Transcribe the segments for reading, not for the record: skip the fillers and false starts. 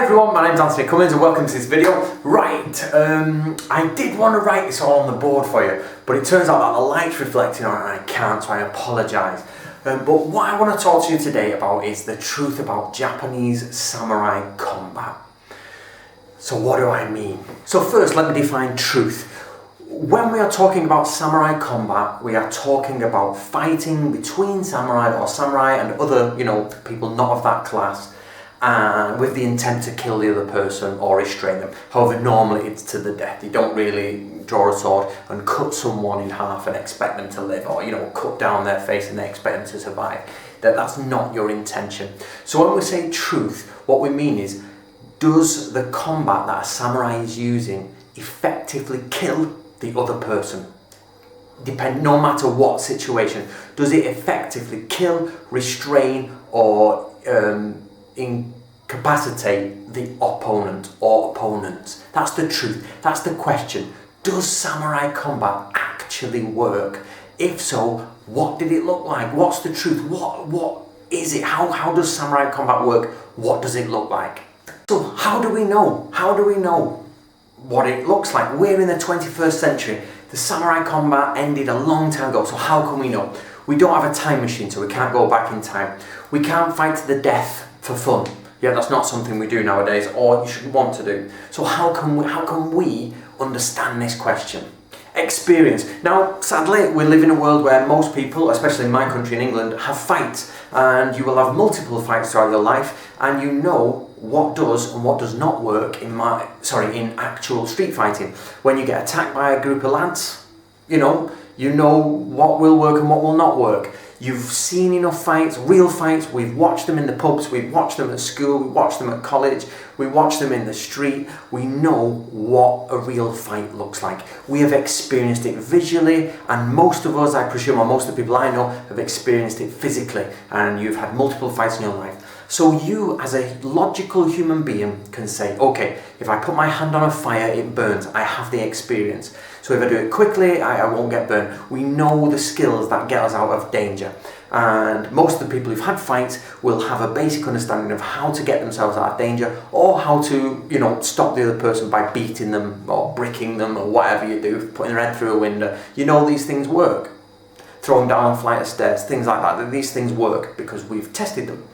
everyone, my name's Anthony Cummins and welcome to this video. Right, I did want to write this all on the board for you, but it turns out that the light's reflecting on it and I can't, so I apologise. But what I want to talk to you today about is the truth about Japanese samurai combat. So what do I mean? So first, let me define truth. When we are talking about samurai combat, we are talking about fighting between samurai or samurai and other, people not of that class, with the intent to kill the other person or restrain them. However, normally it's to the death. You don't really draw a sword and cut someone in half and expect them to live, or cut down their face and they expect them to survive. That's not your intention. So when we say truth, what we mean is, does the combat that a samurai is using effectively kill the other person? No matter what situation, does it effectively kill, restrain, or incapacitate the opponent or opponents? That's the truth. That's the question. Does samurai combat actually work? If so, what did it look like? What's the truth? What is it? How does samurai combat work? What does it look like? So how do we know? How do we know what it looks like? We're in the 21st century. The samurai combat ended a long time ago, so how can we know? We don't have a time machine, so we can't go back in time. We can't fight to the death for fun. Yeah, that's not something we do nowadays, or you shouldn't want to do. So how can we understand this question? Experience. Now, sadly, we live in a world where most people, especially in my country in England, have fights, and you will have multiple fights throughout your life, and you know what does and what does not work in actual street fighting. When you get attacked by a group of lads, you know what will work and what will not work. You've seen enough fights, real fights. We've watched them in the pubs, we've watched them at school, we've watched them at college, we watch them in the street. We know what a real fight looks like. We have experienced it visually, and most of us, I presume, or most of the people I know, have experienced it physically, and you've had multiple fights in your life. So you, as a logical human being, can say, okay, if I put my hand on a fire, it burns. I have the experience. So if I do it quickly, I won't get burned. We know the skills that get us out of danger. And most of the people who've had fights will have a basic understanding of how to get themselves out of danger, or how to, stop the other person by beating them or bricking them or whatever you do, putting their head through a window. These things work. Throw them down a flight of stairs, things like that. These things work because we've tested them.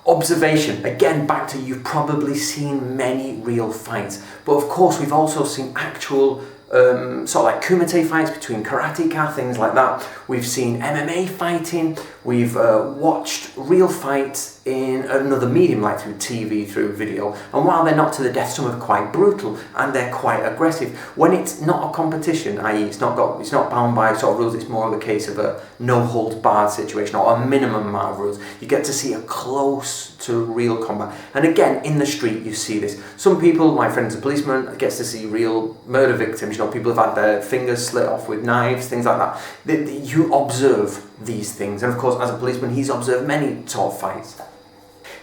Observation, again, back to you've probably seen many real fights, but of course we've also seen actual kumite fights between karateka, things like that. We've seen MMA fighting, we've watched real fights in another medium like through TV, through video, and while they're not to the death, some are quite brutal and they're quite aggressive. When it's not a competition, i.e. it's not bound by rules, it's more of a case of a no holds barred situation or a minimum amount of rules. You get to see a close to real combat, and again in the street you see this. Some people, my friend's a policeman, gets to see real murder victims. People have had their fingers slit off with knives, things like that. You observe these things, and of course as a policeman he's observed many sort of fights.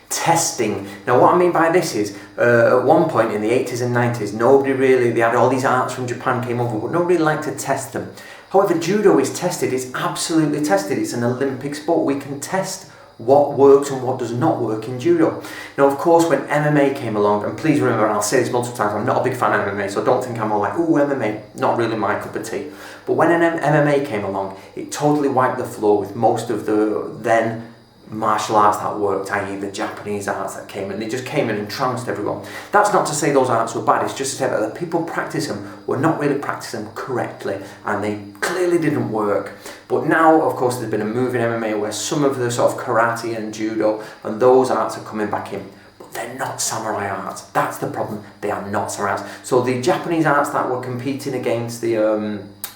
Testing. Now what I mean by this is, at one point in the 80s and 90s, they had all these arts from Japan came over, but nobody liked to test them. However, judo is tested, it's absolutely tested, it's an Olympic sport. We can test what works and what does not work in judo. Now of course when MMA came along, and please remember, and I'll say this multiple times, I'm not a big fan of MMA, so don't think I'm all like, ooh, MMA, not really my cup of tea. But when MMA came along, it totally wiped the floor with most of the then martial arts that worked, i.e. the Japanese arts that came in. They just came in and trounced everyone. That's not to say those arts were bad, it's just to say that the people practicing them were not really practicing them correctly, and they clearly didn't work. But now, of course, there's been a move in MMA where some of the sort of karate and judo and those arts are coming back in. But they're not samurai arts. That's the problem. They are not samurai arts. So the Japanese arts that were competing against the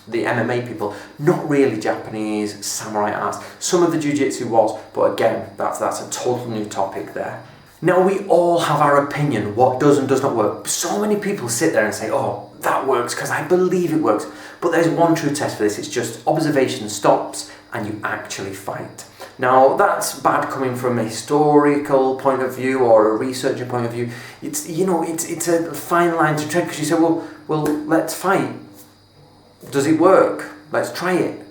MMA people, not really Japanese samurai arts. Some of the jiu-jitsu was, but again, that's a total new topic there. Now we all have our opinion, what does and does not work. So many people sit there and say, oh, that works because I believe it works. But there's one true test for this, it's just observation stops and you actually fight. Now that's bad coming from a historical point of view or a researcher point of view. It's a fine line to tread, because you say, well, let's fight. Does it work? Let's try it.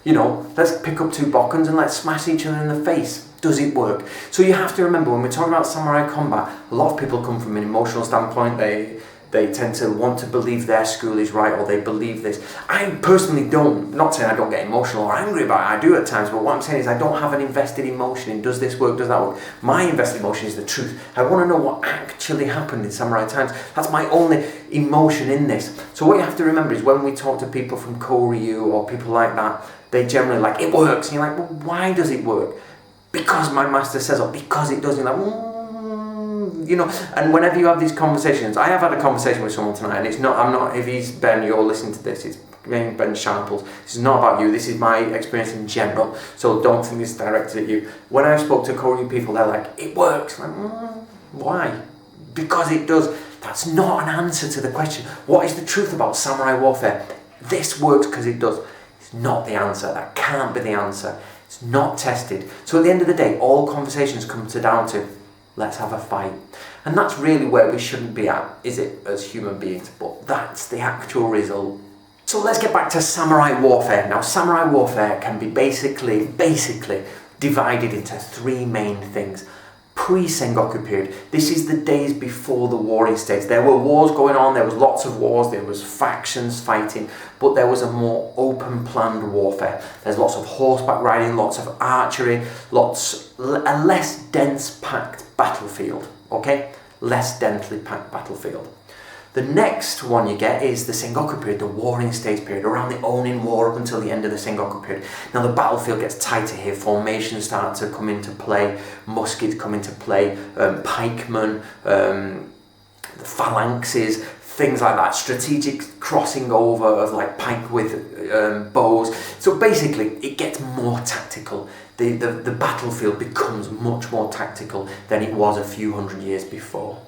Let's pick up two bokkens and let's smash each other in the face. Does it work? So you have to remember, when we're talking about samurai combat, a lot of people come from an emotional standpoint. They tend to want to believe their school is right, or they believe this. I personally don't. I'm not saying I don't get emotional or angry about it. I do at times, but what I'm saying is I don't have an invested emotion in does this work, does that work. My invested emotion is the truth. I want to know what actually happened in samurai times. That's my only emotion in this. So what you have to remember is when we talk to people from Koryu or people like that, they generally like, it works. And you're like, well, why does it work? Because my master says, or because it does. You're like, you know, and whenever you have these conversations, I have had a conversation with someone tonight, and it's not, I'm not, if he's Ben, you're listening to this, it's Ben Sharples. This is not about you, this is my experience in general, so don't think it's directed at you. When I spoke to Koryu people, they're like, it works. I'm like, why? Because it does. That's not an answer to the question. What is the truth about samurai warfare? This works because it does. It's not the answer. That can't be the answer. It's not tested. So at the end of the day, all conversations come down to, let's have a fight. And that's really where we shouldn't be at, is it, as human beings? But that's the actual result. So let's get back to samurai warfare. Now, samurai warfare can be basically divided into three main things. Pre-Sengoku period. This is the days before the warring states. There were wars going on, there was lots of wars, there was factions fighting, but there was a more open planned warfare. There's lots of horseback riding, lots of archery, a less dense packed battlefield, okay? Less densely packed battlefield. The next one you get is the Sengoku period, the warring states period, around the Onin War up until the end of the Sengoku period. Now the battlefield gets tighter here, formations start to come into play, muskets come into play, pikemen, the phalanxes, things like that, strategic crossing over of like pike with bows. So basically it gets more tactical. The battlefield becomes much more tactical than it was a few hundred years before.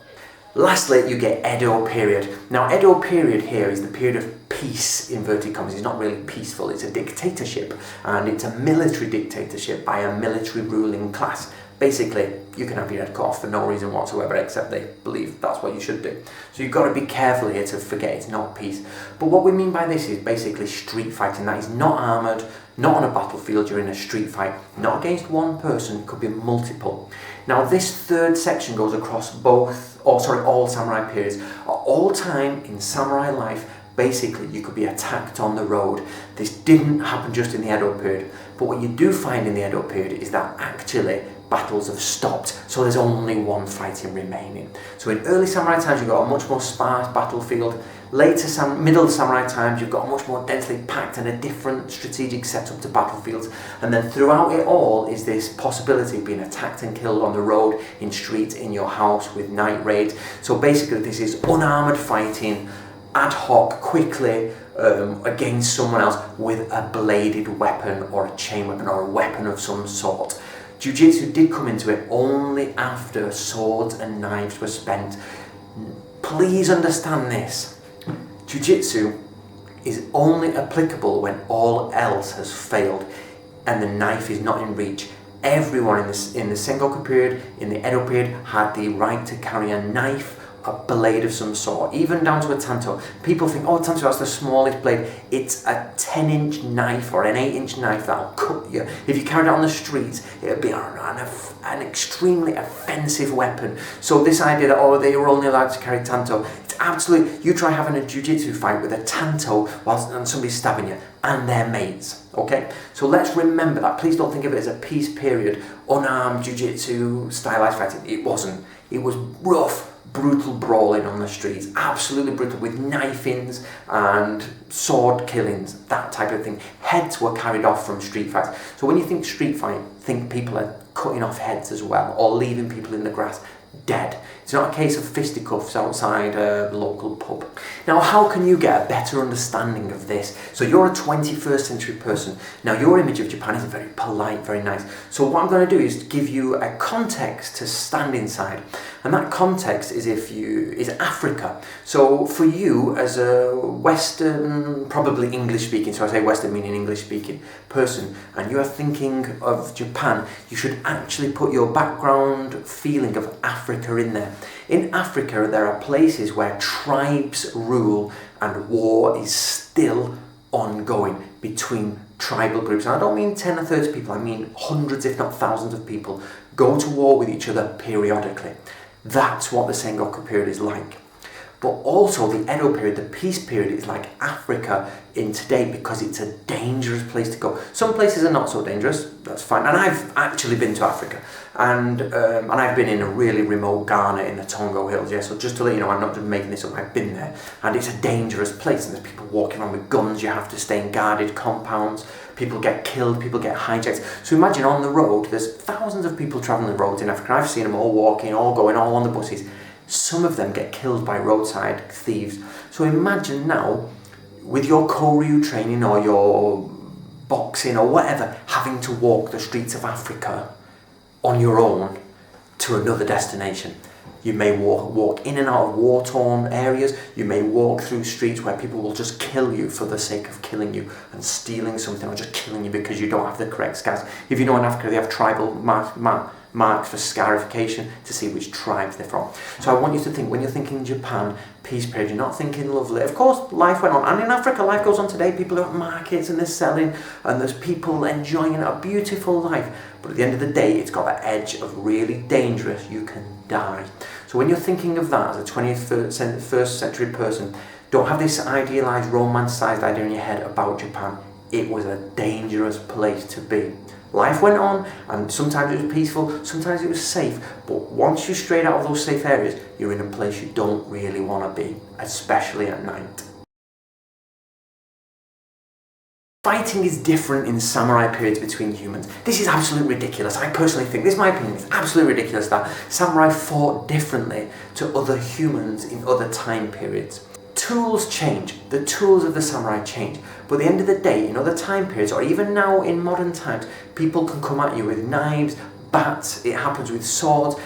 Lastly, you get Edo period. Now, Edo period here is the period of peace, inverted commas. It's not really peaceful, it's a dictatorship, and it's a military dictatorship by a military ruling class. Basically, you can have your head cut off for no reason whatsoever, except they believe that's what you should do. So you've got to be careful here to forget it's not peace. But what we mean by this is basically street fighting. That is not armoured, not on a battlefield, you're in a street fight, not against one person, it could be multiple. Now this third section goes across all samurai periods. At all time in samurai life, basically you could be attacked on the road. This didn't happen just in the Edo period, but what you do find in the Edo period is that actually battles have stopped, so there's only one fighting remaining. So in early samurai times you've got a much more sparse battlefield. Middle samurai times you've got a much more densely packed and a different strategic setup to battlefields. And then throughout it all is this possibility of being attacked and killed on the road, in streets, in your house, with night raids. So basically this is unarmoured fighting, ad hoc, quickly, against someone else with a bladed weapon or a chain weapon or a weapon of some sort. Jiu-Jitsu did come into it only after swords and knives were spent. Please understand this. Jiu-Jitsu is only applicable when all else has failed and the knife is not in reach. Everyone in the Sengoku period, in the Edo period, had the right to carry a knife, a blade of some sort, even down to a tanto. People think, oh, tanto, that's the smallest blade. It's a 10-inch knife or an 8-inch knife that'll cut you. If you carried it on the streets, it would be an extremely offensive weapon. So this idea that, oh, they were only allowed to carry tanto, it's absolutely, you try having a jiu-jitsu fight with a tanto and somebody's stabbing you, and they're mates, okay? So let's remember that. Please don't think of it as a peace period, unarmed jiu-jitsu, stylized fighting. It wasn't. It was rough, brutal brawling on the streets, absolutely brutal, with knifings and sword killings, that type of thing. Heads were carried off from street fights. So when you think street fight, think people are cutting off heads as well, or leaving people in the grass dead. It's not a case of fisticuffs outside a local pub. Now, how can you get a better understanding of this? So you're a 21st century person. Now, your image of Japan is very polite, very nice. So what I'm going to do is give you a context to stand inside. And that context is Africa. So for you as a Western, probably English speaking, so I say Western meaning English speaking person, and you are thinking of Japan, you should actually put your background feeling of Africa in there. In Africa, there are places where tribes rule and war is still ongoing between tribal groups. And I don't mean 10 or 30 people, I mean hundreds if not thousands of people go to war with each other periodically. That's what the Sengoku period is like. But also the Edo period, the peace period, is like Africa in today because it's a dangerous place to go. Some places are not so dangerous, that's fine. And I've actually been to Africa. And I've been in a really remote Ghana in the Tongo Hills, yeah. So just to let you know, I'm not just making this up, I've been there. And it's a dangerous place, and there's people walking around with guns, you have to stay in guarded compounds, people get killed, people get hijacked. So imagine on the road, there's thousands of people travelling the roads in Africa. I've seen them all walking, all going, all on the buses. Some of them get killed by roadside thieves. So imagine now, with your Koryu training or your boxing or whatever, having to walk the streets of Africa on your own to another destination. You may walk in and out of war-torn areas. You may walk through streets where people will just kill you for the sake of killing you and stealing something, or just killing you because you don't have the correct scars. If you know, in Africa they have tribal marks for scarification to see which tribes they're from. So I want you to think, when you're thinking Japan, peace period, you're not thinking lovely. Of course, life went on. And in Africa, life goes on today. People are at markets and they're selling, and there's people enjoying a beautiful life. But at the end of the day, it's got that edge of really dangerous. You can die. So when you're thinking of that as a 21st century person, don't have this idealized, romanticized idea in your head about Japan. It was a dangerous place to be. Life went on, and sometimes it was peaceful, sometimes it was safe, but once you strayed out of those safe areas, you're in a place you don't really want to be, especially at night. Fighting is different in samurai periods between humans. This is absolutely ridiculous. I personally think, this is my opinion, it's absolutely ridiculous that samurai fought differently to other humans in other time periods. Tools change, the tools of the samurai change, but at the end of the day, in other time periods, or even now in modern times, people can come at you with knives, bats, it happens with swords,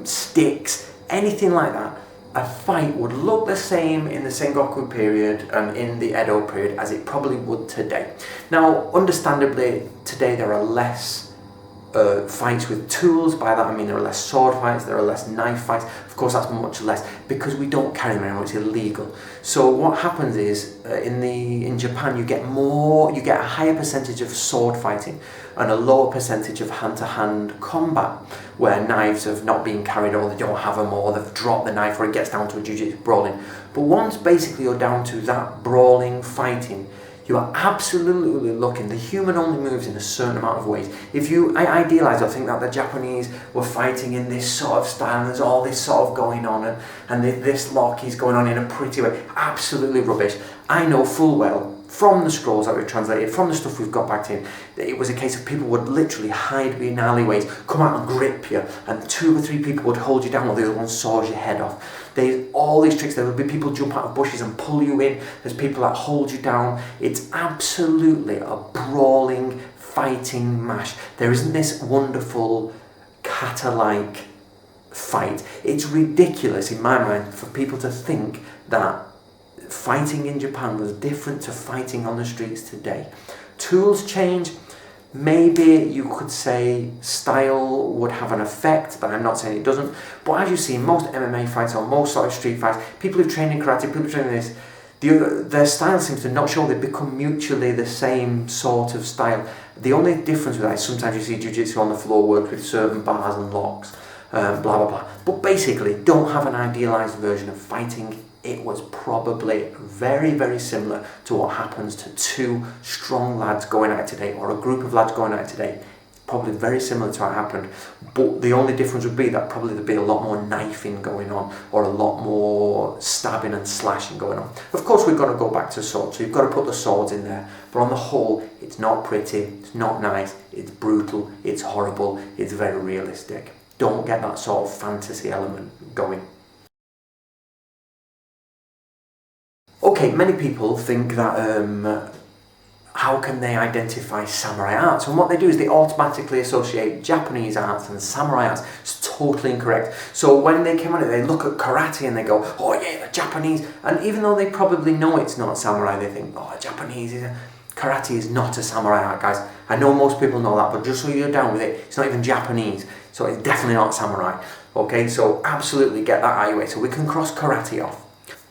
sticks, anything like that. A fight would look the same in the Sengoku period and in the Edo period as it probably would today. Now, understandably, today there are less fights with tools. By that I mean there are less sword fights, there are less knife fights. Of course, that's much less because we don't carry them anymore, it's illegal. So what happens is in Japan you get a higher percentage of sword fighting and a lower percentage of hand-to-hand combat, where knives have not been carried, or they don't have them, or they've dropped the knife, or it gets down to a jiu-jitsu brawling. But once basically you're down to that brawling fighting, you are absolutely looking. The human only moves in a certain amount of ways. If you idealise or think that the Japanese were fighting in this sort of style, and there's all this sort of going on, and this lock is going on in a pretty way, absolutely rubbish. I know full well, from the scrolls that we've translated, from the stuff we've got back in, that it was a case of people would literally hide in alleyways, come out and grip you, and 2 or 3 people would hold you down while the other one saws your head off. There's all these tricks. There would be people jump out of bushes and pull you in. There's people that hold you down. It's absolutely a brawling, fighting mash. There isn't this wonderful kata-like fight. It's ridiculous in my mind for people to think that fighting in Japan was different to fighting on the streets today. Tools change. Maybe you could say style would have an effect, but I'm not saying it doesn't. But as you see in most MMA fights or most sort of street fights, people who train in karate, people who train in this, their style seems to not show. They become mutually the same sort of style. The only difference with that is sometimes you see jiu-jitsu on the floor work with certain bars and locks, blah blah blah. But basically, don't have an idealized version of fighting. It was probably very, very similar to what happens to 2 strong lads going at it today, or a group of lads going at it today. Probably very similar to what happened, but the only difference would be that probably there'd be a lot more knifing going on, or a lot more stabbing and slashing going on. Of course, we've got to go back to swords, so you've got to put the swords in there, but on the whole, it's not pretty, it's not nice, it's brutal, it's horrible, it's very realistic. Don't get that sort of fantasy element going. Okay, many people think that how can they identify samurai arts? And what they do is they automatically associate Japanese arts and samurai arts. It's totally incorrect. So when they come on it, they look at karate and they go, oh yeah, the Japanese. And even though they probably know it's not samurai, they think, oh, Japanese karate is not a samurai art, guys. I know most people know that, but just so you're down with it, it's not even Japanese. So it's definitely not samurai. Okay, so absolutely get that out of your way. So we can cross karate off.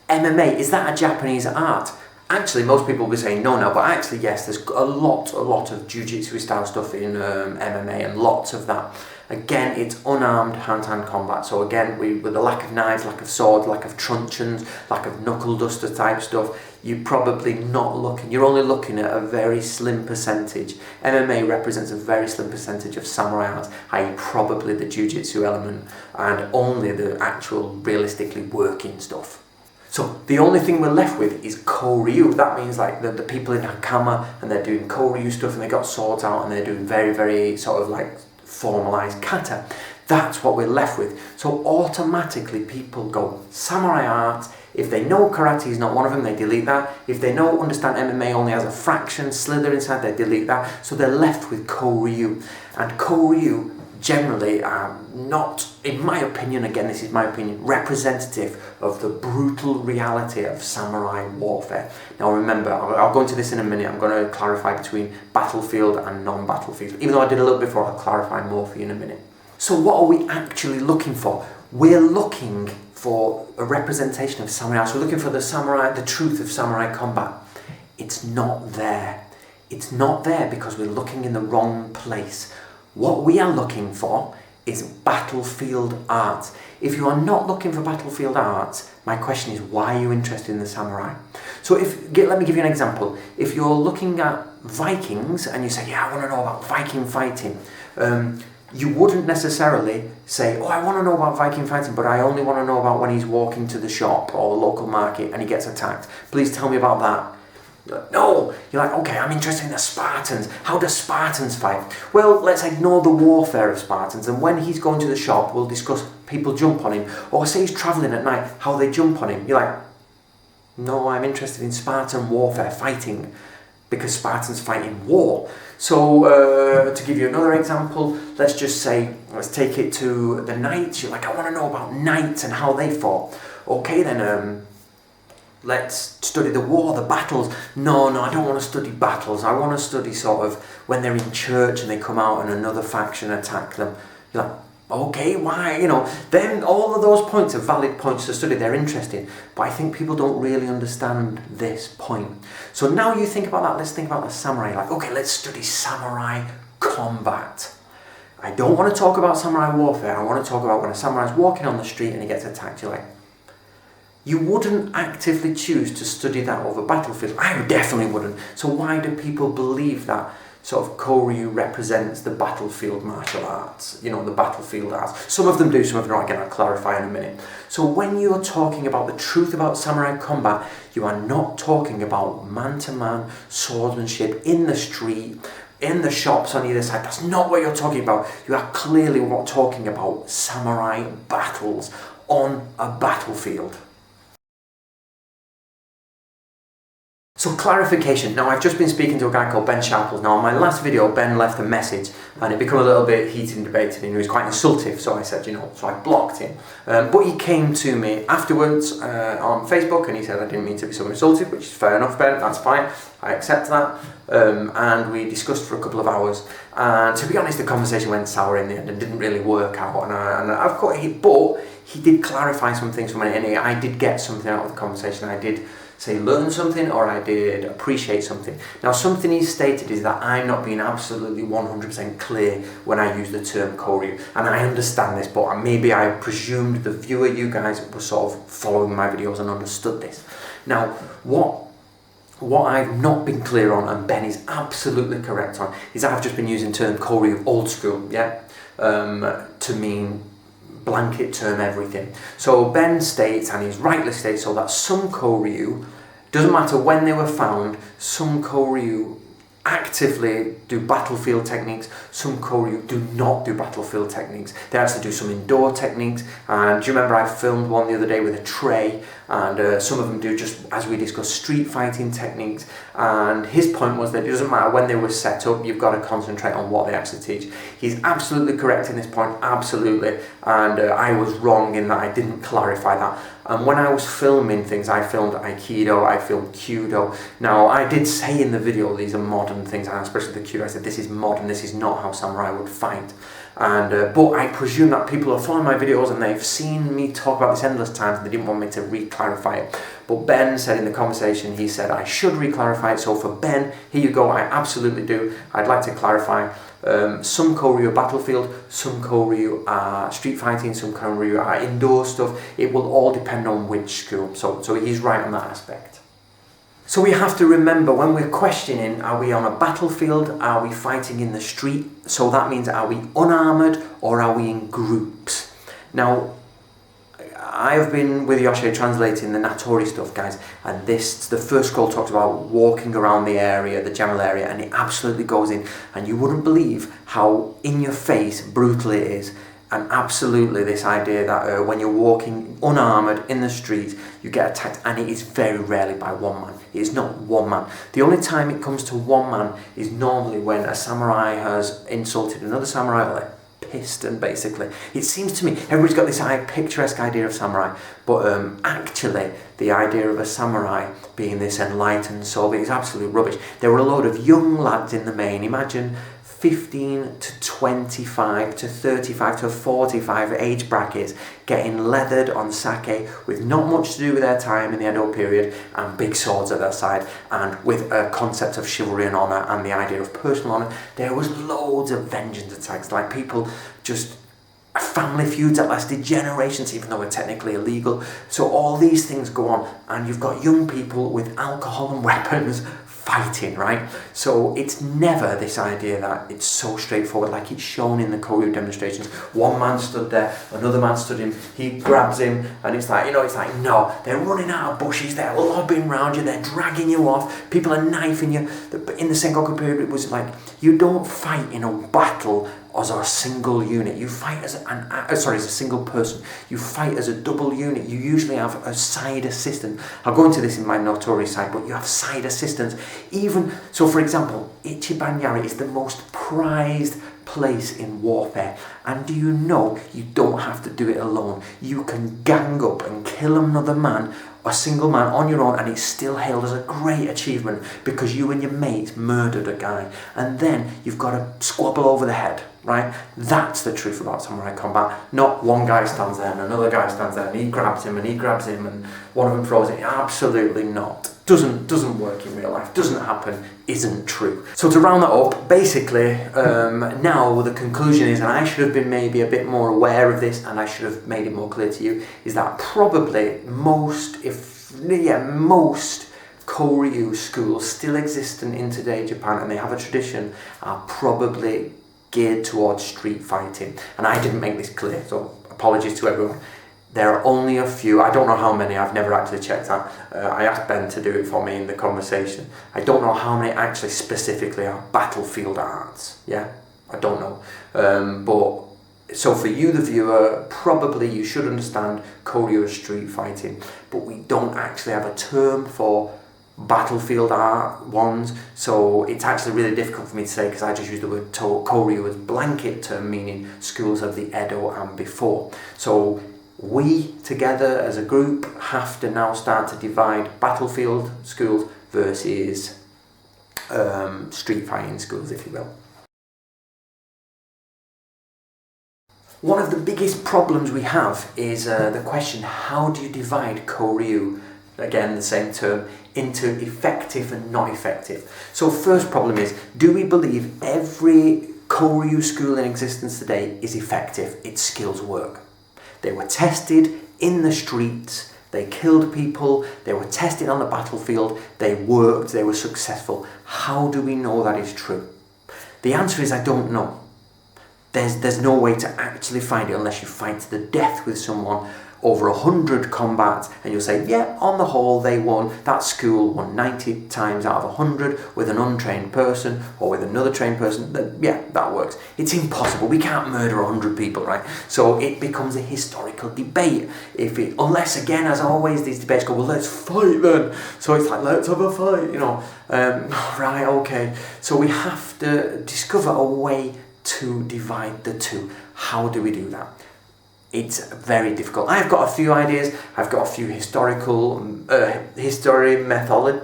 MMA, is that a Japanese art? Actually, most people will be saying no now, but actually yes, there's a lot of jiu-jitsu style stuff in MMA, and lots of that. Again, it's unarmed hand-to-hand combat. So again, with the lack of knives, lack of swords, lack of truncheons, lack of knuckle duster type stuff, you're probably not looking, you're only looking at a very slim percentage. MMA represents a very slim percentage of samurai art, i.e. probably the jiu-jitsu element, and only the actual realistically working stuff. So the only thing we're left with is Koryu. That means like the people in Hakama, and they're doing Koryu stuff, and they got swords out, and they're doing very, very sort of like formalized kata. That's what we're left with. So automatically people go samurai art. If they know karate is not one of them, they delete that. If they know, understand MMA only has a fraction slither inside, they delete that. So they're left with Koryu. And Koryu generally are not, in my opinion, again this is my opinion, representative of the brutal reality of samurai warfare. Now remember, I'll go into this in a minute, I'm going to clarify between battlefield and non-battlefield. Even though I did a little before, I'll clarify more for you in a minute. So what are we actually looking for? We're looking for a representation of samurai. So we're looking for the samurai, the truth of samurai combat. It's not there. It's not there because we're looking in the wrong place. What we are looking for is battlefield art. If you are not looking for battlefield art, my question is, why are you interested in the samurai? So let me give you an example. If you're looking at Vikings and you say, yeah, I want to know about Viking fighting, you wouldn't necessarily say, oh, I want to know about Viking fighting, but I only want to know about when he's walking to the shop or the local market and he gets attacked. Please tell me about that. No, you're like, okay, I'm interested in the Spartans. How do Spartans fight? Well, let's ignore the warfare of Spartans, and when he's going to the shop, we'll discuss people jump on him. Or say he's travelling at night, how they jump on him. You're like, no, I'm interested in Spartan warfare, fighting, because Spartans fight in war. So, to give you another example, let's take it to the knights. You're like, I want to know about knights and how they fought. Okay, then, let's study the war, the battles. No, I don't want to study battles. I want to study sort of when they're in church and they come out and another faction attack them. You're like, okay, why? Then all of those points are valid points to study. They're interesting. But I think people don't really understand this point. So now you think about that. Let's think about the samurai. Like, okay, let's study samurai combat. I don't want to talk about samurai warfare. I want to talk about when a samurai's walking on the street and he gets attacked. You're like, you wouldn't actively choose to study that over battlefield. I definitely wouldn't. So why do people believe that sort of Koryu represents the battlefield martial arts? The battlefield arts. Some of them do, some of them don't. Again, I'll clarify in a minute. So when you're talking about the truth about samurai combat, you are not talking about man-to-man swordsmanship in the street, in the shops on either side. That's not what you're talking about. You are clearly talking about samurai battles on a battlefield. So clarification. Now I've just been speaking to a guy called Ben Sharples. Now on my last video, Ben left a message and it became a little bit heated and debated and he was quite insultive. So I said, so I blocked him. But he came to me afterwards on Facebook and he said I didn't mean to be so insultive, which is fair enough, Ben, that's fine. I accept that. And we discussed for a couple of hours. And to be honest, the conversation went sour in the end and didn't really work out. But he did clarify some things for me and I did get something out of the conversation. I did say learn something, or I did appreciate something. Now something he stated is that I'm not being absolutely 100% clear when I use the term Koryu, and I understand this, but maybe I presumed the viewer, you guys, were sort of following my videos and understood this. Now what I've not been clear on, and Ben is absolutely correct on, is I've just been using the term Koryu old school, to mean blanket term everything. So Ben states, and he's rightly states, so that some Koryu, doesn't matter when they were found, some Koryu actively do battlefield techniques, some Koryu do not do battlefield techniques. They actually do some indoor techniques, and do you remember I filmed one the other day with a tray, and some of them do, just as we discussed, street fighting techniques, and his point was that it doesn't matter when they were set up, you've got to concentrate on what they actually teach. He's absolutely correct in this point, absolutely, and I was wrong in that I didn't clarify that. And when I was filming things, I filmed Aikido, I filmed Kyudo. Now, I did say in the video these are modern things, and especially the Kyudo, I said this is modern, this is not how samurai would fight. And but I presume that people are following my videos and they've seen me talk about this endless times and they didn't want me to re-clarify it. But Ben said in the conversation, he said, I should re-clarify it. So for Ben, here you go, I absolutely do. I'd like to clarify. Some Koryu are battlefield, some Koryu are street fighting, some Koryu are indoor stuff. It will all depend on which school. So he's right on that aspect. So we have to remember when we're questioning, are we on a battlefield, are we fighting in the street? So that means, are we unarmoured or are we in groups? Now, I've been with Yoshe translating the Natori stuff, guys, and the first scroll talks about walking around the area, the general area, and it absolutely goes in, and you wouldn't believe how in your face brutal it is. And absolutely this idea that when you're walking unarmoured in the street, you get attacked, and it is very rarely by one man. It is not one man. The only time it comes to one man is normally when a samurai has insulted another samurai, or like pissed, and basically it seems to me everybody's got this picturesque idea of samurai, but actually the idea of a samurai being this enlightened soul is absolute rubbish. There were a load of young lads in the main. Imagine 15 to 25 to 35 to 45 age brackets getting leathered on sake with not much to do with their time in the Edo period, and big swords at their side, and with a concept of chivalry and honour and the idea of personal honour. There was loads of vengeance attacks, like people just family feuds that lasted generations, even though they're technically illegal. So all these things go on, and you've got young people with alcohol and weapons fighting, right? So it's never this idea that it's so straightforward like it's shown in the Koryu demonstrations. One man stood there, another man stood him, he grabs him, and it's like, no, they're running out of bushes, they're lobbing around you, they're dragging you off, people are knifing you. In the Sengoku period, it was like, you don't fight in a battle as a single unit. You fight as a single person. You fight as a double unit. You usually have a side assistant. I'll go into this in my Natori side, but you have side assistants. Even so, for example, Ichiban Yari is the most prized place in warfare, and do you know you don't have to do it alone? You can gang up and kill another man, a single man on your own, and it's still hailed as a great achievement because you and your mates murdered a guy, and then you've got to squabble over the head, right? That's the truth about samurai combat. Not one guy stands there and another guy stands there and he grabs him and one of them throws it. Absolutely not. Doesn't work in real life, doesn't happen, isn't true. So to round that up, basically, now the conclusion is, and I should have been maybe a bit more aware of this, and I should have made it more clear to you, is that probably most Koryu schools still existent in today Japan, and they have a tradition, are probably geared towards street fighting. And I didn't make this clear, so apologies to everyone. There are only a few, I don't know how many, I've never actually checked that. I asked Ben to do it for me in the conversation. I don't know how many actually specifically are battlefield arts, yeah? I don't know. But, so for you the viewer, probably you should understand Koryu as street fighting, but we don't actually have a term for battlefield art ones, so it's actually really difficult for me to say because I just use the word Koryu as blanket term meaning schools of the Edo and before. So we together as a group have to now start to divide battlefield schools versus street fighting schools, if you will. One of the biggest problems we have is the question, how do you divide Koryu, again the same term, into effective and not effective? So first problem is, do we believe every Koryu school in existence today is effective? Its skills work. They were tested in the streets, they killed people, they were tested on the battlefield, they worked, they were successful. How do we know that is true? The answer is I don't know. There's no way to actually find it unless you fight to the death with someone over 100 combats and you'll say, yeah, on the whole they won, that school won 90 times out of 100 with an untrained person or with another trained person. Yeah, that works. It's impossible. We can't murder 100 people, right? So it becomes a historical debate. Unless, again, as always, these debates go, well, let's fight then. So it's like, let's have a fight, right, okay. So we have to discover a way to divide the two. How do we do that? It's very difficult. I've got a few ideas. I've got a few historical methodology.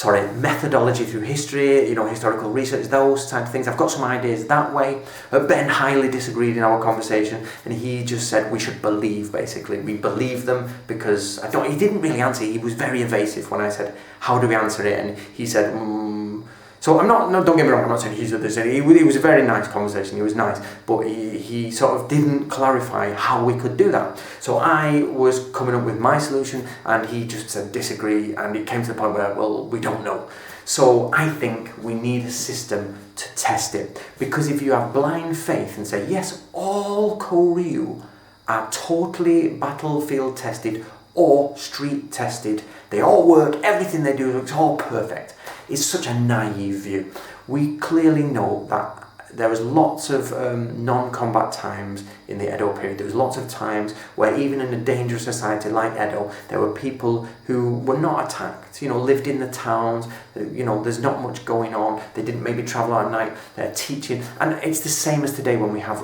methodology through history, historical research, those type of things. I've got some ideas that way. Ben highly disagreed in our conversation, and he just said we should believe, basically. We believe them because he didn't really answer. He was very evasive when I said, how do we answer it? And he said, So don't get me wrong, I'm not saying he's what they said. It was a very nice conversation, he was nice, but he sort of didn't clarify how we could do that. So I was coming up with my solution and he just said disagree, and it came to the point where, well, we don't know. So I think we need a system to test it, because if you have blind faith and say, yes, all Koryu are totally battlefield tested or street tested, they all work, everything they do, it's all perfect. It's such a naive view. We clearly know that there was lots of non-combat times in the Edo period. There was lots of times where even in a dangerous society like Edo, there were people who were not attacked, lived in the towns, there's not much going on. They didn't maybe travel out at night, they're teaching. And it's the same as today when we have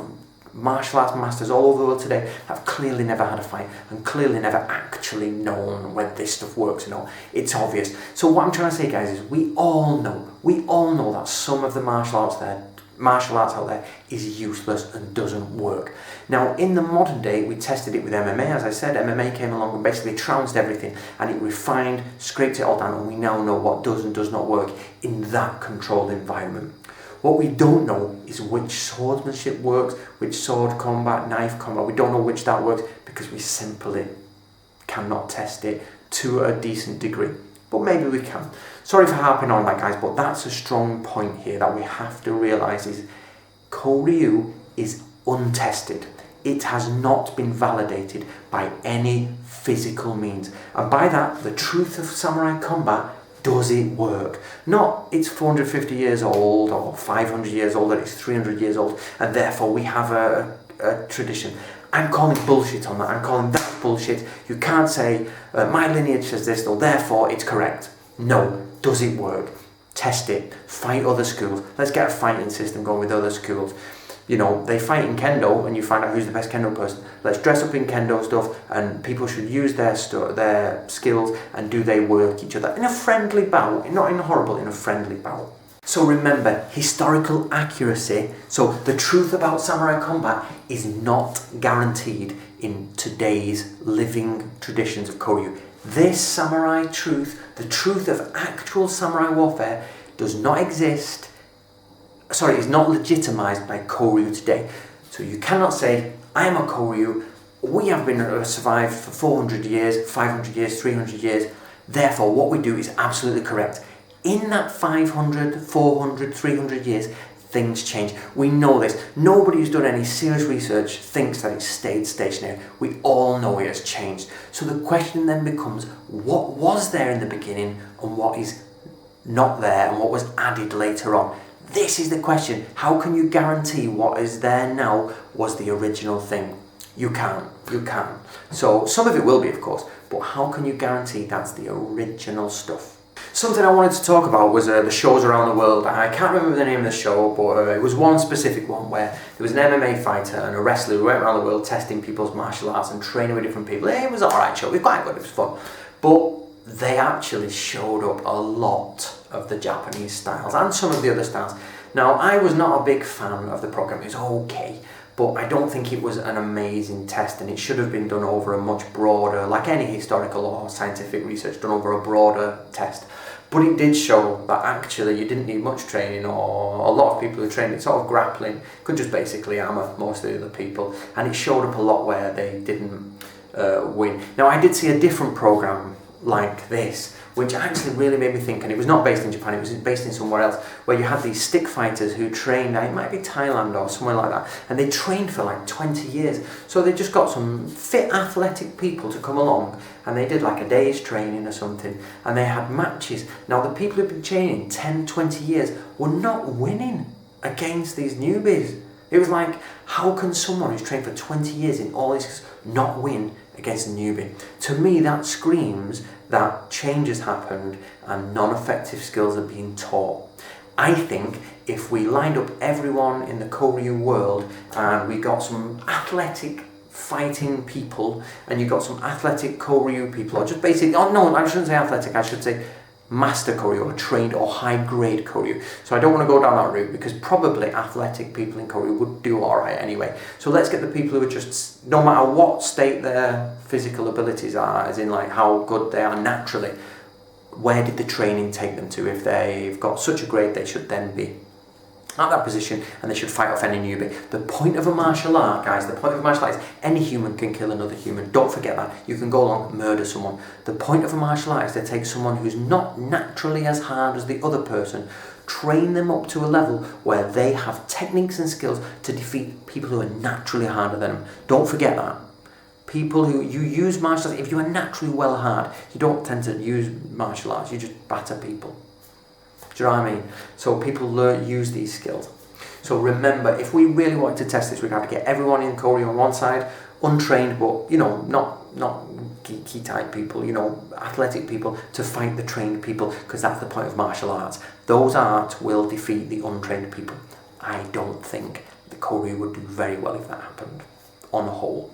martial arts masters all over the world today have clearly never had a fight and clearly never actually known whether this stuff works or not. It's obvious. So what I'm trying to say, guys, is we all know that some of the martial arts out there is useless and doesn't work. Now, in the modern day, we tested it with MMA. As I said, MMA came along and basically trounced everything, and it refined, scraped it all down, and we now know what does and does not work in that controlled environment. What we don't know is which swordsmanship works, which sword combat, knife combat. We don't know which that works because we simply cannot test it to a decent degree. But maybe we can. Sorry for harping on that, guys, but that's a strong point here that we have to realise is Koryu is untested. It has not been validated by any physical means. And by that, the truth of samurai combat, does it work? Not it's 450 years old or 500 years old, or it's 300 years old, and therefore we have a tradition. I'm calling bullshit on that. I'm calling that bullshit. You can't say, my lineage says this, so therefore it's correct. No. Does it work? Test it. Fight other schools. Let's get a fighting system going with other schools. They fight in Kendo and you find out who's the best Kendo person. Let's dress up in Kendo stuff, and people should use their skills, and do they work each other in a friendly bout, not in a horrible, in a friendly bout. So remember, historical accuracy, so the truth about samurai combat is not guaranteed in today's living traditions of Koryu. This samurai truth, the truth of actual samurai warfare, does not exist, is not legitimized by Koryu today. So you cannot say, I am a Koryu, we have been survived for 400 years, 500 years, 300 years, therefore what we do is absolutely correct. In that 500, 400, 300 years, things change. We know this. Nobody who's done any serious research thinks that it's stayed stationary. We all know it has changed. So the question then becomes, what was there in the beginning and what is not there and what was added later on? This is the question. How can you guarantee what is there now was the original thing? You can't. So some of it will be, of course, but how can you guarantee that's the original stuff? Something I wanted to talk about was the shows around the world. I can't remember the name of the show, but it was one specific one where there was an MMA fighter and a wrestler who went around the world testing people's martial arts and training with different people. It was an alright show, it was quite good, it was fun. But they actually showed up a lot of the Japanese styles and some of the other styles. Now, I was not a big fan of the program. It was okay, but I don't think it was an amazing test, and it should have been done over a much broader, like any historical or scientific research, done over a broader test. But it did show that actually you didn't need much training, or a lot of people who trained in sort of grappling could just basically hammer most of the other people, and it showed up a lot where they didn't win. Now, I did see a different program like this, which actually really made me think, and it was not based in Japan, it was based in somewhere else, where you had these stick fighters who trained, it might be Thailand or somewhere like that, and they trained for like 20 years. So they just got some fit athletic people to come along, and they did like a day's training or something, and they had matches. Now the people who've been training 10, 20 years were not winning against these newbies. It was like, how can someone who's trained for 20 years in all this not win against a newbie? To me, that screams that change has happened and non-effective skills are being taught. I think if we lined up everyone in the Koryu world and we got some athletic fighting people and you got some athletic Koryu people, or just basic, oh no, I shouldn't say athletic, I should say master Koryu or trained or high grade Koryu. So I don't want to go down that route because probably athletic people in Koryu would do alright anyway. So let's get the people who are just, no matter what state their physical abilities are, as in like how good they are naturally, where did the training take them to? If they've got such a grade, they should then be at that position and they should fight off any newbie. The point of a martial art, guys, the point of a martial art is any human can kill another human. Don't forget that. You can go along and murder someone. The point of a martial art is to take someone who's not naturally as hard as the other person, train them up to a level where they have techniques and skills to defeat people who are naturally harder than them. Don't forget that. People who you use martial arts, if you are naturally well hard, you don't tend to use martial arts, you just batter people. Do you know what I mean? So people use these skills. So remember, if we really wanted to test this, we'd have to get everyone in Koryu on one side, untrained, but not geeky type people, athletic people, to fight the trained people, because that's the point of martial arts. Those arts will defeat the untrained people. I don't think the Koryu would do very well if that happened, on the whole.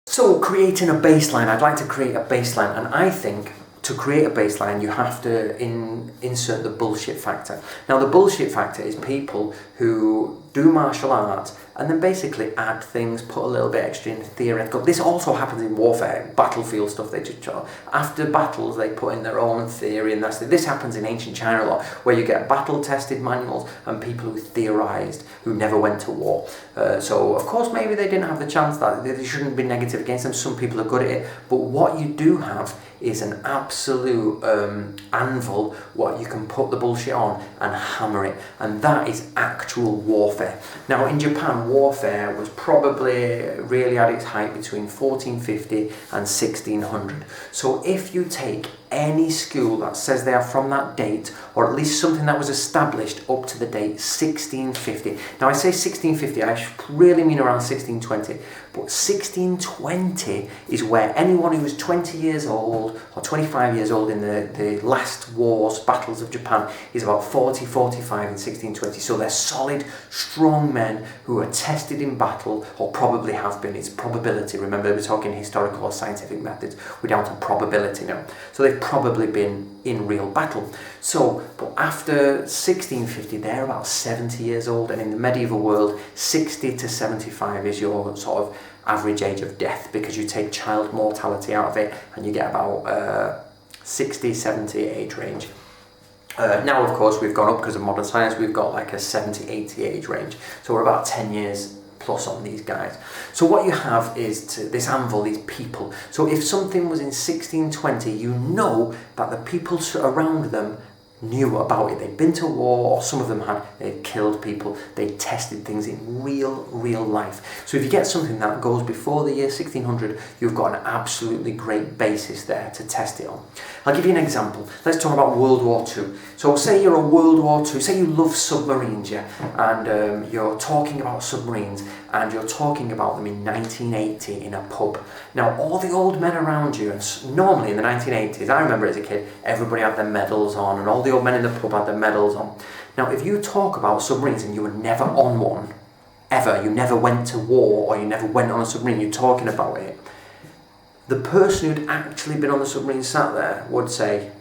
So creating a baseline, I'd like to create a baseline, and I think to create a baseline, you have to insert the bullshit factor. Now, the bullshit factor is people who do martial arts and then basically add things, put a little bit extra in theoretical. This also happens in warfare, battlefield stuff. They just after battles they put in their own theory, and this happens in ancient China a lot, where you get battle-tested manuals and people who theorized, who never went to war. So of course maybe they didn't have the chance, that they shouldn't be negative against them. Some people are good at it, but what you do have is an absolute anvil what you can put the bullshit on and hammer it, and that is actual warfare. Now in Japan, warfare was probably really at its height between 1450 and 1600. So if you take any school that says they are from that date, or at least something that was established up to the date 1650. Now I say 1650, I really mean around 1620, but 1620 is where anyone who was 20 years old or 25 years old in the last wars, battles of Japan, is about 40, 45 in 1620. So they're solid, strong men who are tested in battle, or probably have been. It's probability. Remember, we're talking historical or scientific methods. We're down to probability now. So they've probably been in real battle. So, but after 1650, they're about 70 years old, and in the medieval world, 60 to 75 is your sort of average age of death, because you take child mortality out of it, and you get about 60, 70 age range. Now, of course, we've gone up because of modern science. We've got like a 70, 80 age range. So we're about 10 years plus on these guys. So what you have is this anvil, these people. So if something was in 1620, you know that the people around them knew about it. They'd been to war, or some of them had. They'd killed people. They tested things in real life. So if you get something that goes before the year 1600, you've got an absolutely great basis there to test it on. I'll give you an example. Let's talk about World War II. So say you're a World War II, say you love submarines, yeah, and you're talking about submarines, and you're talking about them in 1980 in a pub. Now, all the old men around you, and normally in the 1980s, I remember as a kid, everybody had their medals on, and all the old men in the pub had their medals on. Now, if you talk about submarines and you were never on one, ever, you never went to war, or you never went on a submarine, you're talking about it, the person who'd actually been on the submarine sat there would say,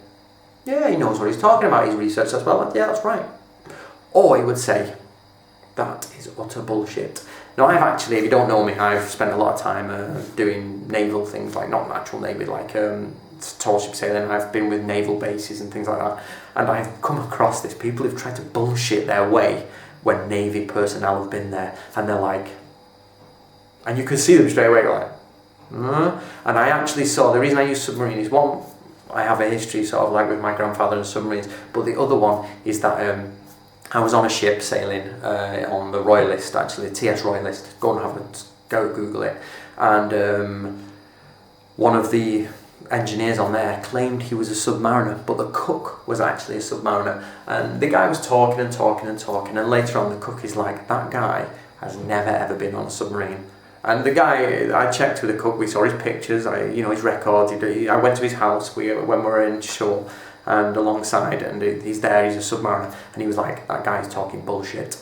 yeah, he knows what he's talking about, he's researched as well, yeah, that's right. Or he would say, that is utter bullshit. Now, I've actually, if you don't know me, I've spent a lot of time doing naval things, like not natural navy, like tall ship sailing. I've been with naval bases and things like that, and I've come across this, people who've tried to bullshit their way when Navy personnel have been there, and they're like, and you can see them straight away, like, and I actually saw, the reason I use submarine is, one, I have a history sort of like with my grandfather and submarines, but the other one is that I was on a ship sailing on the Royalist, actually, TS Royalist. Go Google it. And one of the engineers on there claimed he was a submariner, but the cook was actually a submariner. And the guy was talking, and later on the cook is like, that guy has never ever been on a submarine. And the guy, I checked with the cook, we saw his pictures, his records. I went to his house when we were in shore, and alongside, and he's there, he's a submariner, and he was like, that guy's talking bullshit.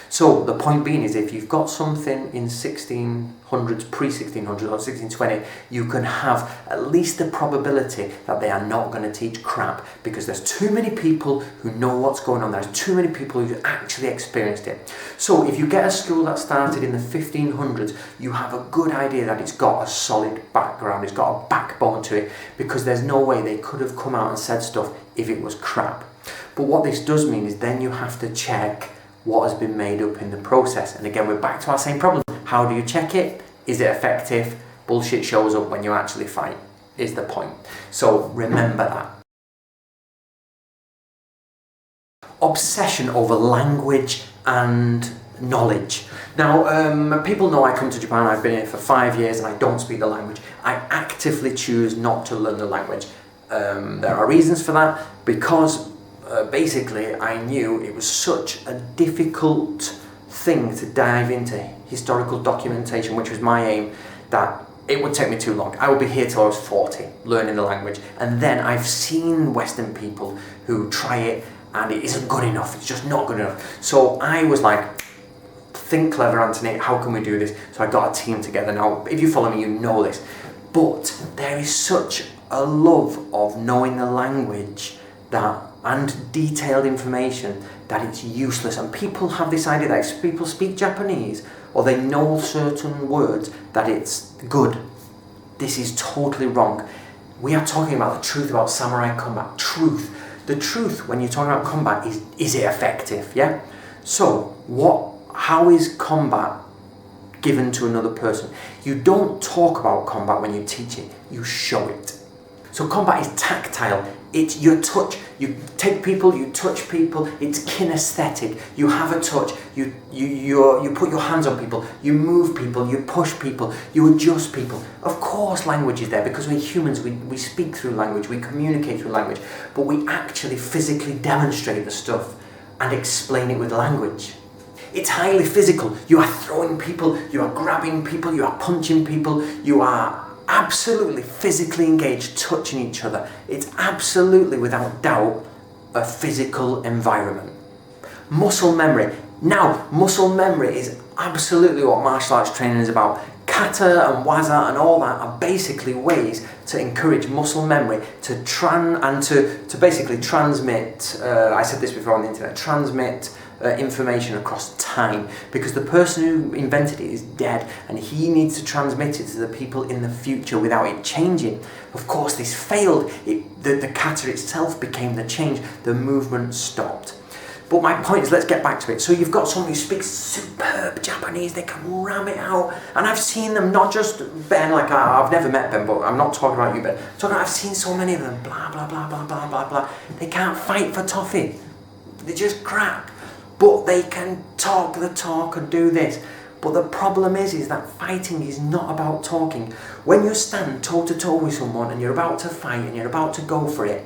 So the point being is, if you've got something in 1600s, pre-1600s or 1620, you can have at least the probability that they are not going to teach crap, because there's too many people who know what's going on. There's too many people who actually experienced it. So if you get a school that started in the 1500s, you have a good idea that it's got a solid background, it's got a backbone to it, because there's no way they could have come out and said stuff if it was crap. But what this does mean is then you have to check what has been made up in the process. And again, we're back to our same problem. How do you check it? Is it effective? Bullshit shows up when you actually fight, is the point. So remember that. Obsession over language and knowledge. Now, people know I come to Japan, I've been here for 5 years and I don't speak the language. I actively choose not to learn the language. There are reasons for that, because basically I knew it was such a difficult thing to dive into historical documentation, which was my aim, that it would take me too long. I would be here till I was 40 learning the language, and then I've seen Western people who try it and it isn't good enough, it's just not good enough. So I was like, think clever, Anthony, how can we do this? So I got a team together. Now if you follow me, you know this, but there is such a love of knowing the language that and detailed information that it's useless. And people have this idea that if people speak Japanese or they know certain words, that it's good. This is totally wrong. We are talking about the truth about samurai combat. Truth. The truth when you're talking about combat is it effective? Yeah? So how is combat given to another person? You don't talk about combat when you teach it, you show it. So combat is tactile. It's your touch. You take people, you touch people. It's kinesthetic. You have a touch. You put your hands on people. You move people. You push people. You adjust people. Of course, language is there because we're humans. We speak through language. We communicate through language. But we actually physically demonstrate the stuff and explain it with language. It's highly physical. You are throwing people. You are grabbing people. You are punching people. You are absolutely physically engaged, touching each other. It's absolutely, without doubt, a physical environment. Muscle memory. Now, muscle memory is absolutely what martial arts training is about. Kata and waza and all that are basically ways to encourage muscle memory, to basically transmit, I said this before on the internet, transmit information across time, because the person who invented it is dead and he needs to transmit it to the people in the future without it changing. Of course, this failed. The kata itself became the change. The movement stopped. But my point is, let's get back to it. So you've got someone who speaks superb Japanese, they can ram it out. And I've seen them, not just Ben, like I've never met Ben, but I'm not talking about you, Ben. I've seen so many of them, blah, blah, blah, blah, blah, blah, blah. They can't fight for toffee. They're just crap. But they can talk the talk and do this. But the problem is that fighting is not about talking. When you stand toe to toe with someone and you're about to fight and you're about to go for it,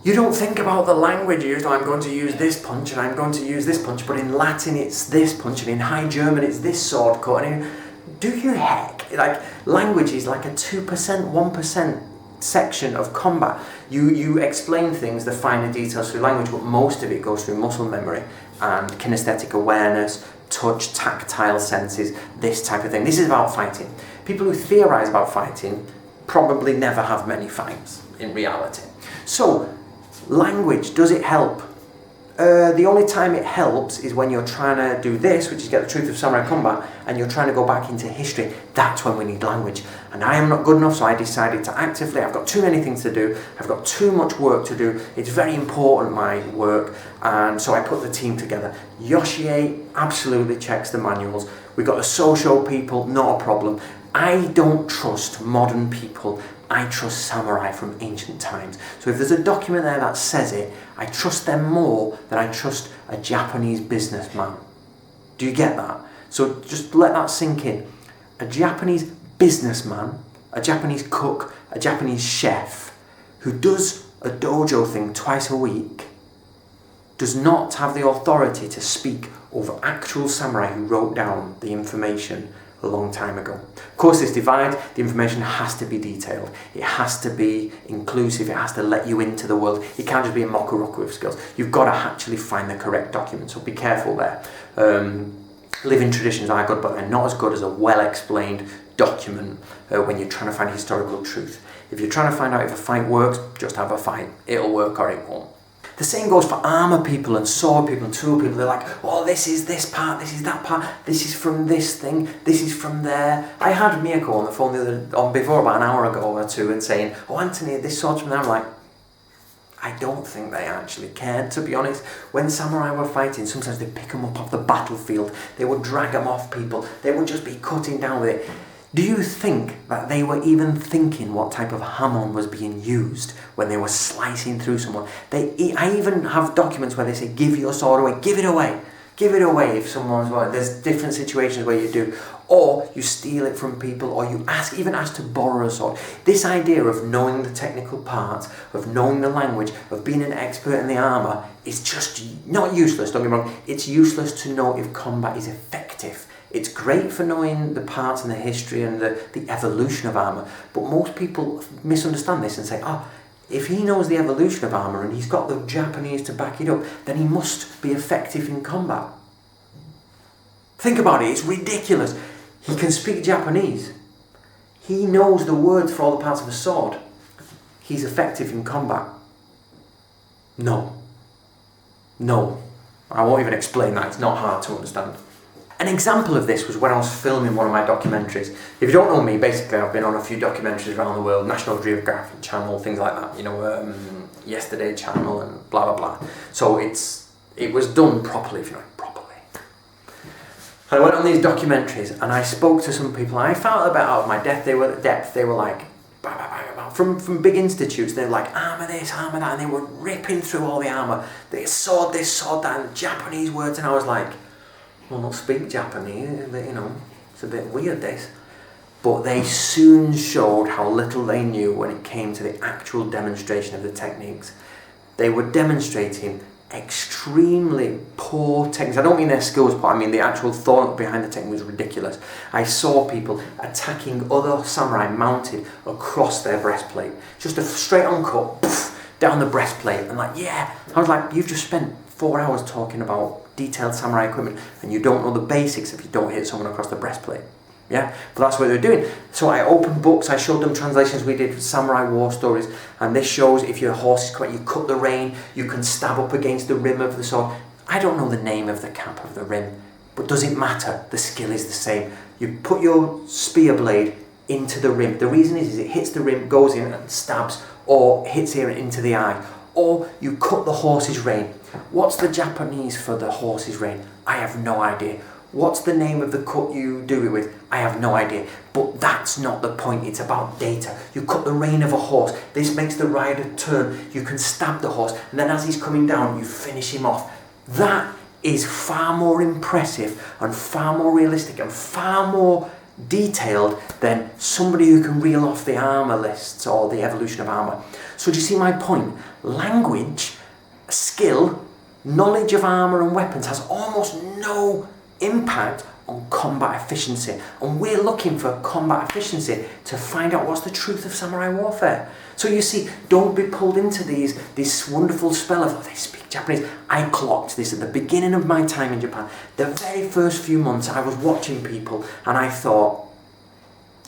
you don't think about the language used. I'm going to use this punch and I'm going to use this punch, but in Latin it's this punch and in High German it's this sword cut. And do you heck? Like, language is like a 2%, 1% section of combat. You explain things, the finer details through language, but most of it goes through muscle memory and kinesthetic awareness, touch, tactile senses, this type of thing. This is about fighting. People who theorize about fighting probably never have many fights in reality. So, language, does it help? The only time it helps is when you're trying to do this, which is get the truth of samurai combat, and you're trying to go back into history. That's when we need language. And I am not good enough, so I decided to actively, I've got too many things to do, I've got too much work to do, it's very important, my work, and so I put the team together. Yoshie absolutely checks the manuals. We've got the social people, not a problem. I don't trust modern people. I trust samurai from ancient times. So if there's a document there that says it, I trust them more than I trust a Japanese businessman. Do you get that? So just let that sink in. A Japanese businessman, a Japanese cook, a Japanese chef who does a dojo thing twice a week does not have the authority to speak over actual samurai who wrote down the information a long time ago. Of course, this divide, the information has to be detailed. It has to be inclusive. It has to let you into the world. It can't just be a mock-a-rock with skills. You've got to actually find the correct document, so be careful there. Living traditions are good, but they're not as good as a well-explained document when you're trying to find historical truth. If you're trying to find out if a fight works, just have a fight. It'll work or it won't. The same goes for armour people and sword people and tool people. They're like, oh, this is this part, this is that part, this is from this thing, this is from there. I had Miyako on the phone before about an hour ago or two and saying, oh, Anthony, this sword's from there. I'm like, I don't think they actually cared, to be honest. When samurai were fighting, sometimes they'd pick them up off the battlefield. They would drag them off people. They would just be cutting down with it. Do you think that they were even thinking what type of hamon was being used when they were slicing through someone? I even have documents where they say, give your sword away, give it away. Give it away if someone's, well, there's different situations where you do. Or you steal it from people, or you even ask to borrow a sword. This idea of knowing the technical parts, of knowing the language, of being an expert in the armour is just not useless, don't get me wrong. It's useless to know if combat is effective. It's great for knowing the parts and the history and the evolution of armour, but most people misunderstand this and say, if he knows the evolution of armour and he's got the Japanese to back it up, then he must be effective in combat. Think about it, it's ridiculous. He can speak Japanese. He knows the words for all the parts of a sword. He's effective in combat. No. I won't even explain that, it's not hard to understand. An example of this was when I was filming one of my documentaries. If you don't know me, basically I've been on a few documentaries around the world, National Geographic Channel, things like that, Yesterday Channel and blah blah blah. So it was done properly, if you like, properly. And I went on these documentaries and I spoke to some people and I felt a bit out of my depth. They were like, from big institutes, they were like, armour this, armour that, and they were ripping through all the armour. They sword this, sword that, and Japanese words, and I was like, well, not speak Japanese, it's a bit weird this. But they soon showed how little they knew when it came to the actual demonstration of the techniques. They were demonstrating extremely poor techniques. I don't mean their skills, but I mean the actual thought behind the technique was ridiculous. I saw people attacking other samurai mounted across their breastplate. Just a straight on cut, down the breastplate. And I was like, you've just spent 4 hours talking about detailed samurai equipment and you don't know the basics if you don't hit someone across the breastplate. Yeah, but that's what they're doing. So I opened books, I showed them translations we did with samurai war stories, and this shows if your horse is correct, you cut the rein, you can stab up against the rim of the sword. I don't know the name of the cap of the rim, but does it matter? The skill is the same. You put your spear blade into the rim. The reason is it hits the rim, goes in and stabs, or hits here into the eye. Or you cut the horse's rein. What's the Japanese for the horse's rein? I have no idea. What's the name of the cut you do it with? I have no idea. But that's not the point. It's about data. You cut the rein of a horse. This makes the rider turn. You can stab the horse. And then as he's coming down, you finish him off. That is far more impressive and far more realistic and far more detailed than somebody who can reel off the armour lists or the evolution of armour. So do you see my point? Language, skill, knowledge of armour and weapons has almost no impact on combat efficiency. And we're looking for combat efficiency to find out what's the truth of samurai warfare. So you see, don't be pulled into this wonderful spell of, they speak Japanese. I clocked this at the beginning of my time in Japan. The very first few months I was watching people and I thought,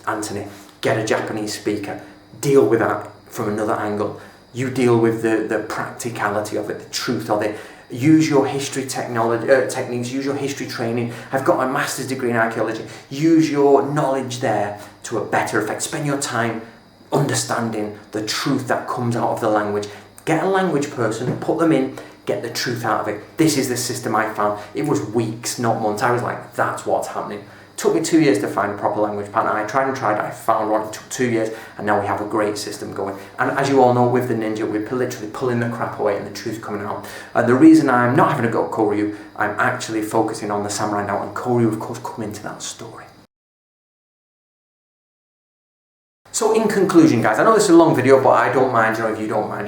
Anthony, get a Japanese speaker, deal with that from another angle. You deal with the practicality of it, the truth of it. Use your history techniques, use your history training. I've got a master's degree in archaeology. Use your knowledge there to a better effect. Spend your time understanding the truth that comes out of the language. Get a language person, put them in, get the truth out of it. This is the system I found. It was weeks, not months. I was like, that's what's happening. It took me 2 years to find a proper language partner. I tried, I found one. It took 2 years, and now we have a great system going. And as you all know, with the ninja, we're literally pulling the crap away and the truth coming out. And the reason I'm not having a go at Koryu, I'm actually focusing on the samurai now, and Koryu, of course, come into that story. So in conclusion, guys, I know this is a long video, but I don't mind, if you don't mind,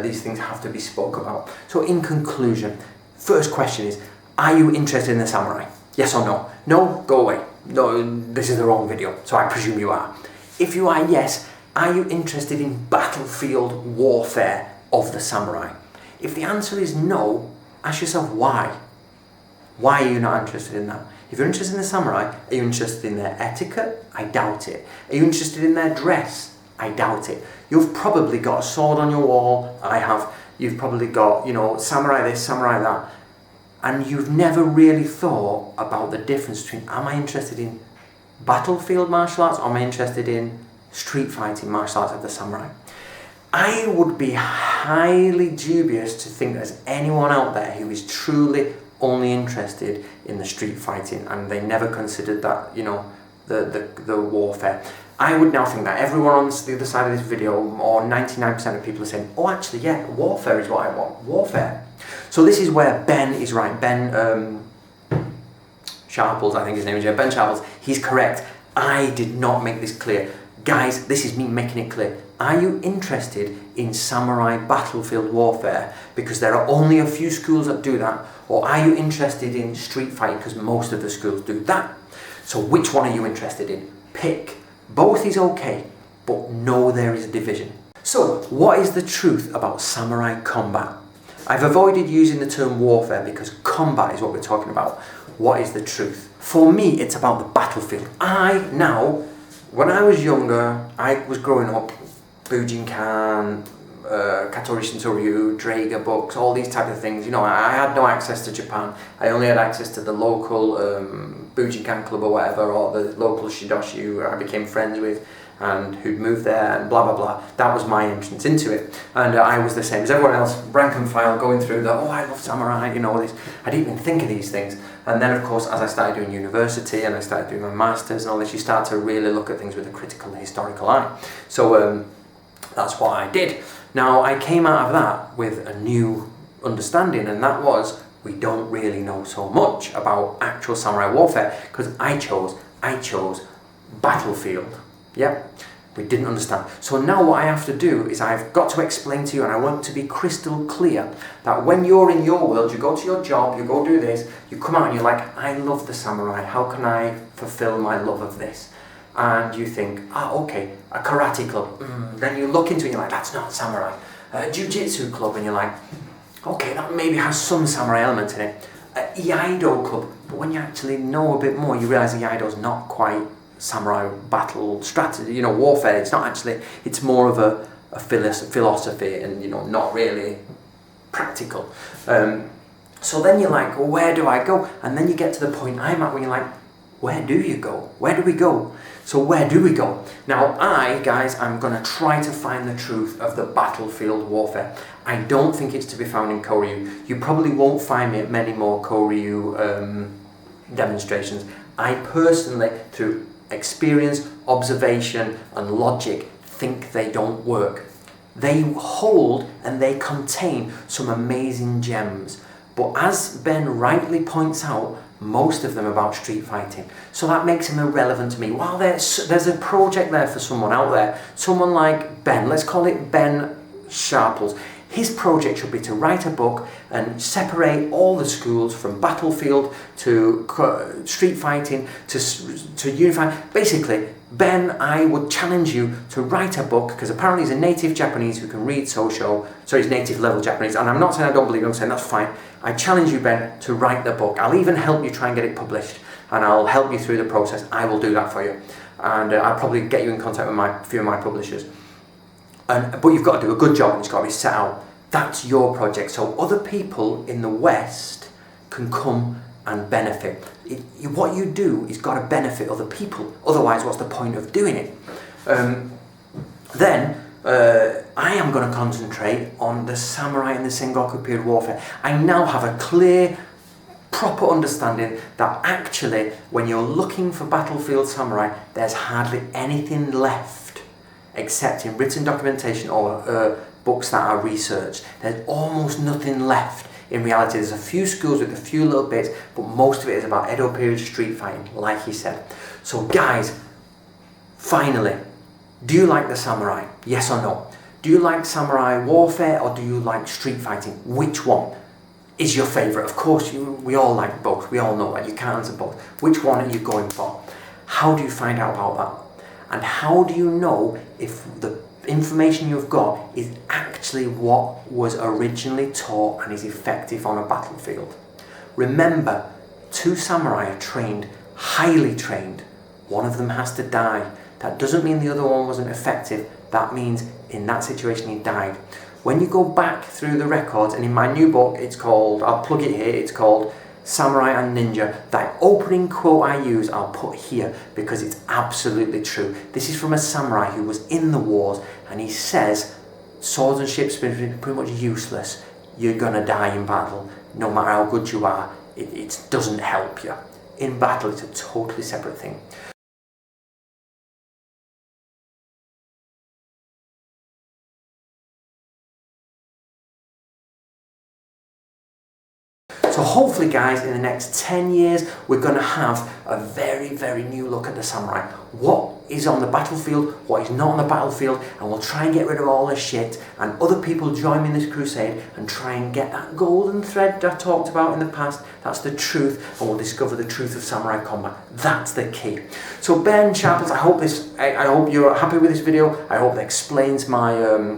these things have to be spoke about. So in conclusion, first question is, are you interested in the samurai? Yes or no? No? Go away. no, this is the wrong video, so I presume you are. If you are, yes, are you interested in battlefield warfare of the samurai? If the answer is no, ask yourself why. Why are you not interested in that? If you're interested in the samurai, are you interested in their etiquette? I doubt it. Are you interested in their dress? I doubt it. You've probably got a sword on your wall. I have. You've probably got, samurai this, samurai that. And you've never really thought about the difference between, am I interested in battlefield martial arts or am I interested in street fighting martial arts of the samurai? I would be highly dubious to think there's anyone out there who is truly only interested in the street fighting and they never considered that, the warfare. I would now think that everyone on the other side of this video, or 99% of people, are saying, oh, actually, yeah, warfare is what I want. Warfare. So this is where Ben is right. Ben Sharples, I think his name is. Ben Sharples. He's correct. I did not make this clear. Guys, this is me making it clear. Are you interested in samurai battlefield warfare because there are only a few schools that do that? Or are you interested in street fighting because most of the schools do that? So which one are you interested in? Pick. Both is okay, but know there is a division. So what is the truth about samurai combat? I've avoided using the term warfare because combat is what we're talking about. What is the truth? For me, it's about the battlefield. When I was younger, I was growing up, Bujinkan, Katori Shintoryu, Draeger books, all these type of things. I had no access to Japan. I only had access to the local Bujinkan club or whatever, or the local Shidoshi who I became friends with and who'd moved there and blah blah blah. That was my entrance into it. And I was the same as everyone else, rank and file, going through I love samurai, this. I didn't even think of these things. And then of course, as I started doing university and I started doing my masters and all this, you start to really look at things with a critical historical eye. So that's what I did. Now, I came out of that with a new understanding, and that was, we don't really know so much about actual samurai warfare, because I chose battlefield. Yeah, we didn't understand. So now what I have to do is I've got to explain to you, and I want to be crystal clear, that when you're in your world, you go to your job, you go do this, you come out and you're like, I love the samurai, how can I fulfill my love of this? And you think, okay, a karate club. Then you look into it and you're like, that's not samurai. A jiu-jitsu club, and you're like, okay, that maybe has some samurai element in it. A Iaido club, but when you actually know a bit more, you realise Iaido's not quite samurai battle strategy, warfare. It's not actually, it's more of a philosophy and, not really practical. So then you're like, well, where do I go? And then you get to the point I'm at when you're like, where do you go? Where do we go? So where do we go? Now I'm going to try to find the truth of the battlefield warfare. I don't think it's to be found in Koryu. You probably won't find me at many more Koryu demonstrations. I personally, through experience, observation and logic, think they don't work. They hold and they contain some amazing gems. But as Ben rightly points out, most of them about street fighting. So that makes him irrelevant to me. While there's a project there for someone out there, someone like Ben, let's call it Ben Sharples. His project should be to write a book and separate all the schools from battlefield to street fighting to unify. Basically, Ben, I would challenge you to write a book, because apparently he's a native Japanese who can read Sosho, so he's native level Japanese, and I'm not saying I don't believe him, I'm saying that's fine. I challenge you, Ben, to write the book. I'll even help you try and get it published, and I'll help you through the process. I will do that for you, and I'll probably get you in contact with a few of my publishers. But you've got to do a good job, and it's got to be set out. That's your project, so other people in the West can come and benefit. What you do is got to benefit other people, otherwise what's the point of doing it? Then I am going to concentrate on the samurai and the Sengoku period warfare. I now have a clear, proper understanding that actually when you're looking for battlefield samurai, there's hardly anything left except in written documentation or books that are researched. There's almost nothing left. In reality, there's a few schools with a few little bits, but most of it is about Edo period street fighting, like he said. So guys, finally, do you like the samurai? Yes or no? Do you like samurai warfare or do you like street fighting? Which one is your favourite? Of course, we all like both. We all know that. You can't answer both. Which one are you going for? How do you find out about that? And how do you know if the information you've got is actually what was originally taught and is effective on a battlefield? Remember, 2 samurai are trained, highly trained. One of them has to die. That doesn't mean the other one wasn't effective. That means in that situation he died. When you go back through the records, and in my new book, it's called, I'll plug it here, it's called Samurai and Ninja. That opening quote I use, I'll put here because it's absolutely true. This is from a samurai who was in the wars, and he says, swords and ships are pretty much useless. You're gonna die in battle. No matter how good you are, it doesn't help you. In battle, it's a totally separate thing. So hopefully guys, in the next 10 years, we're going to have a very, very new look at the samurai. What is on the battlefield, what is not on the battlefield, and we'll try and get rid of all this shit, and other people join me in this crusade and try and get that golden thread that I talked about in the past. That's the truth, and we'll discover the truth of samurai combat. That's the key. So Ben Sharples, I hope you're happy with this video. I hope it explains my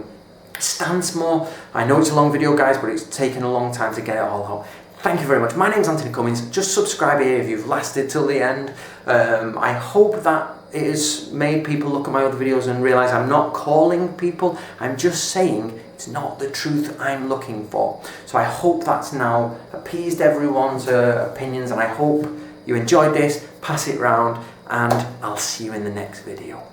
stance more. I know it's a long video guys, but it's taken a long time to get it all out. Thank you very much. My name's Anthony Cummins. Just subscribe here if you've lasted till the end. I hope that it has made people look at my other videos and realise I'm not calling people. I'm just saying it's not the truth I'm looking for. So I hope that's now appeased everyone's opinions, and I hope you enjoyed this. Pass it round, and I'll see you in the next video.